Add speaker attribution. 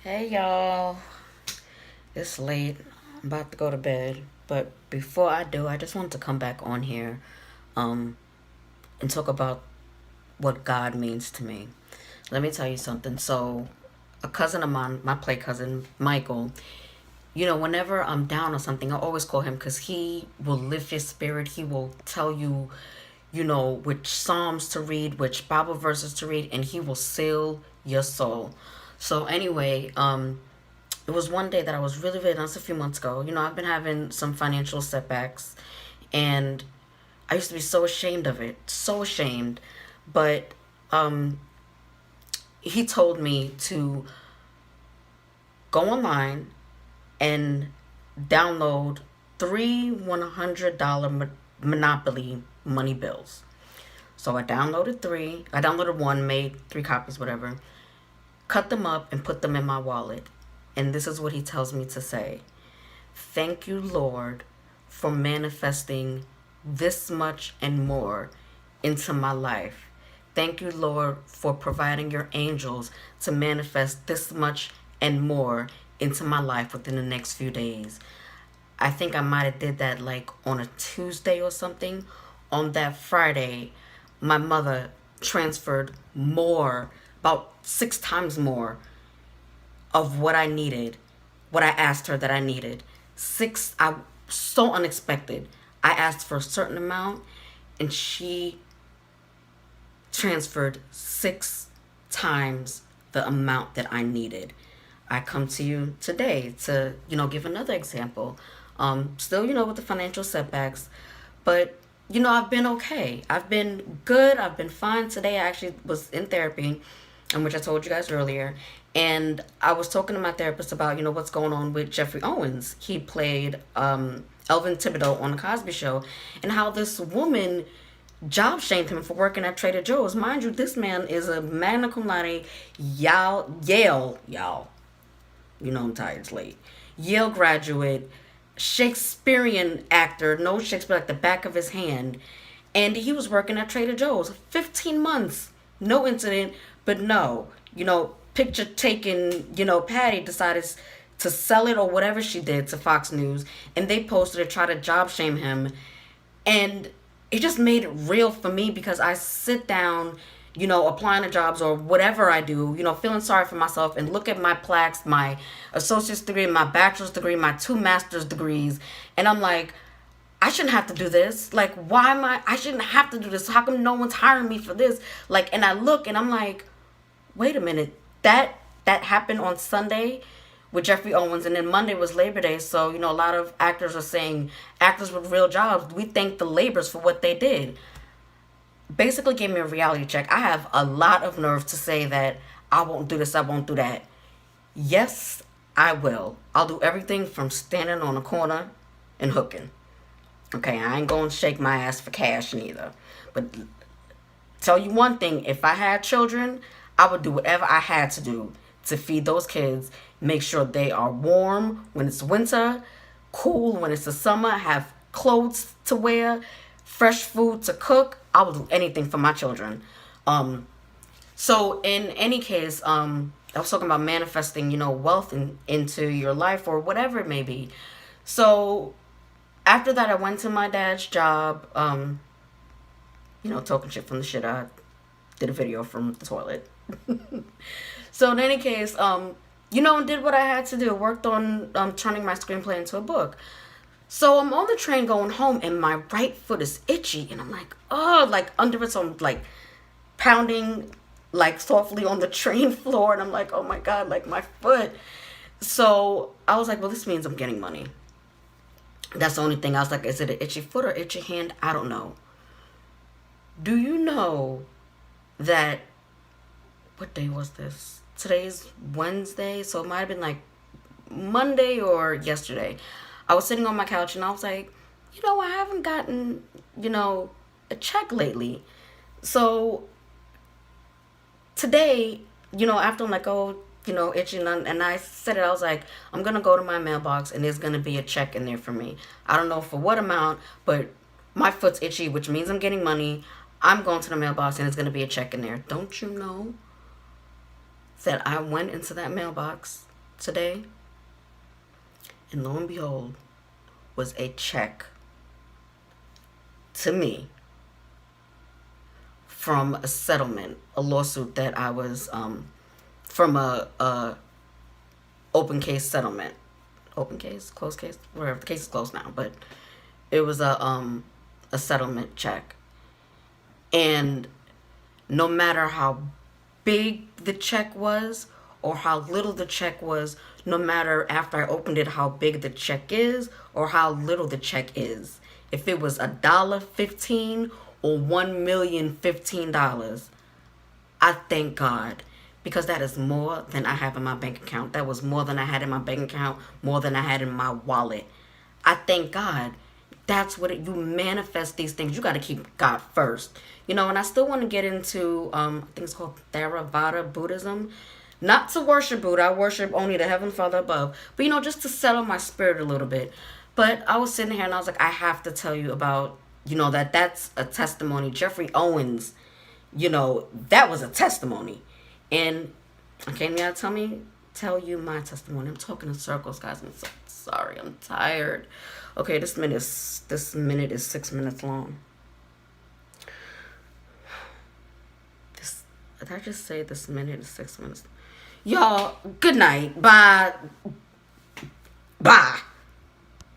Speaker 1: Hey y'all, it's late. I'm about to go to bed, but before I do, I just want to come back on here um and talk about what God means to me. Let me tell you something. So, a cousin of mine, my play cousin, Michael, whenever I'm down or something, I always call him cuz he will lift your spirit. He will tell you, which psalms to read, which Bible verses to read, and he will seal your soul. So anyway, it was one day that I was really, really nice a few months ago. I've been having some financial setbacks, and I used to be so ashamed of it, so ashamed. But um, he told me to go online and download three $100 Monopoly money bills. So I downloaded three. I downloaded one, made three copies, whatever. Cut them up and put them in my wallet. And this is what he tells me to say. Thank you, Lord, for manifesting this much and more into my life. Thank you, Lord, for providing your angels to manifest this much and more into my life within the next few days. I think I might have did that like on a Tuesday or something. On that Friday, my mother transferred more, about six times more of what I needed, what I asked her that I needed. I so unexpected. I asked for a certain amount and she transferred six times the amount that I needed. I come to you today to, give another example. Still, with the financial setbacks, but I've been okay. I've been good. I've been fine. Today I actually was in therapy, which I told you guys earlier. And I was talking to my therapist about, what's going on with Jeffrey Owens. He played Elvin Thibodeau on The Cosby Show, and how this woman job shamed him for working at Trader Joe's. Mind you, this man is a magna cum laude Yale, I'm tired, it's late. Yale graduate, Shakespearean actor, knows Shakespeare like the back of his hand. And he was working at Trader Joe's 15 months. No incident, but no. Picture taken, Patty decided to sell it or whatever she did to Fox News. And they posted it, try to job shame him. And it just made it real for me because I sit down, applying to jobs or whatever I do, feeling sorry for myself and look at my plaques, my associate's degree, my bachelor's degree, my two master's degrees, and I'm like, I shouldn't have to do this. Like, why am I shouldn't have to do this. How come no one's hiring me for this? Like, and I look and I'm like, wait a minute, that happened on Sunday with Jeffrey Owens, and then Monday was Labor Day. So a lot of actors are saying actors with real jobs, we thank the laborers for what they did. Basically gave me a reality check. I have a lot of nerve to say that I won't do this, I won't do that. Yes, I will. I'll do everything from standing on a corner and hooking. Okay, I ain't gonna shake my ass for cash neither. But tell you one thing, if I had children, I would do whatever I had to do to feed those kids, make sure they are warm when it's winter, cool when it's the summer, have clothes to wear, fresh food to cook. I will do anything for my children. So in any case, I was talking about manifesting, wealth into your life or whatever it may be. So after that, I went to my dad's job, talking shit from the shit. I did a video from the toilet. So in any case, did what I had to do. Worked on turning my screenplay into a book. So I'm on the train going home, and my right foot is itchy, and I'm like, oh, like under it, so I'm like pounding like softly on the train floor, and I'm like, oh my god, like my foot. So I was like, well, this means I'm getting money. That's the only thing. I was like, is it an itchy foot or itchy hand? I don't know. Do you know that, what day was this? Today's Wednesday, so it might have been like Monday or yesterday. I was sitting on my couch and I was like, I haven't gotten, a check lately. So today, after I'm like, oh, itching, and I said it, I was like, I'm going to go to my mailbox and there's going to be a check in there for me. I don't know for what amount, but my foot's itchy, which means I'm getting money. I'm going to the mailbox and there's going to be a check in there. Don't you know that I went into that mailbox today, and lo and behold, was a check to me from a settlement, a lawsuit that I was from a open case settlement, open case, closed case, whatever. The case is closed now, but it was a settlement check, and no matter how big the check was or how little the check was, no matter after I opened it how big the check is or how little the check is, if it was $1.15 or $1,015,000, I thank God, because that is more than I have in my bank account. That was more than I had in my bank account, more than I had in my wallet. I thank God. That's what you manifest these things. You got to keep God first. And I still want to get into, I think it's called Theravada Buddhism. Not to worship Buddha. I worship only the Heavenly Father above. But, just to settle my spirit a little bit. But I was sitting here and I was like, I have to tell you about, that's a testimony. Jeffrey Owens, that was a testimony. And okay, now tell you my testimony. I'm talking in circles, guys. I'm so sorry. I'm tired. Okay, this minute is 6 minutes long. Did I just say this minute is 6 minutes? Y'all, good night. Bye. Bye.